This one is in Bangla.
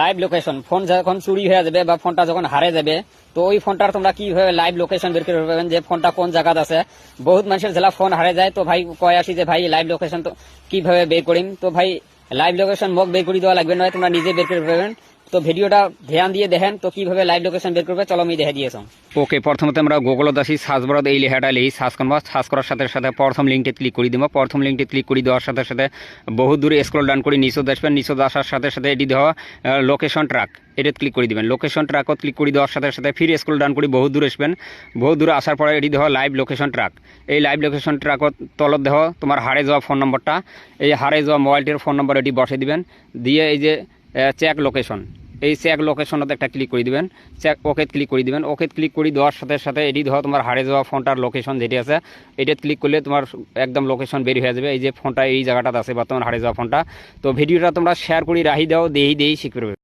লাইভ লোকেশন ফোন যখন চুরি হয়ে যাবে বা ফোনটা যখন হারে যাবে তো ওই ফোনটার তোমরা কিভাবে লাইভ লোকেশন বের করে পাবেন যে ফোনটা কোন জায়গাতে আছে। বহুত মানুষের জেলা ফোন হারে যায় তো ভাই কয় আসি যে ভাই লাইভ লোকেশন তো কিভাবে বের করিম। তো ভাই লাইভ লোকেশন মোক বের করে দেওয়া লাগবে নয়, তোমরা নিজে বের করে পাবেন। তো ভিডিওটা ধ্যান দিয়ে দেখেন তো কিভাবে লাইভ লোকেশন বের করবে, চলো আমি দেখে দিয়েছি। ওকে, প্রথমত আমরা গুগলত আসি, সার্চ বারত এই লেখাটা লিখি, সার্চ করবো। সার্চ করার সাথে সাথে প্রথম লিঙ্কটি ক্লিক করে দিব। প্রথম লিঙ্কটি ক্লিক করে দেওয়ার সাথে সাথে বহু দূরে স্ক্রল ডাউন করে নিচে আসবেন। নিচে আসার সাথে সাথে এটি দেওয়া লোকেশন ট্র্যাক, এটা ক্লিক করে দিবেন। লোকেশন ট্র্যাকত ক্লিক করে দেওয়ার সাথে সাথে ফির স্ক্রল ডাউন করে বহু দূরে আসবেন। বহু দূরে আসার পরে এটি দেওয়া লাইভ লোকেশন ট্র্যাক। এই লাইভ লোকেশন ট্র্যাকত তলত দেওয়া তোমার হারে যাওয়া ফোন নম্বরটা, এই হারে যাওয়া মোবাইলটির ফোন নম্বর এটি বসে দিবেন। দিয়ে এই যে চেক লোকেশন, এই চেক লোকেশনত একটা ক্লিক করে দিবেন। চেক ওকে ক্লিক করে দিবেন। ওকে ক্লিক করে দেওয়ার সাথে সাথে এটি ধরো তোমার হারে যাওয়া ফোনটার লোকেশন যেটি আছে এটা ক্লিক করলে তোমার একদম লোকেশন বের হয়ে যাবে। এই যে ফোনটা এই জায়গাটাতে আছে বর্তমান হারে যাওয়া ফোনটা। তো ভিডিওটা তোমরা শেয়ার করে রাখি দাও, দেই শিখবে।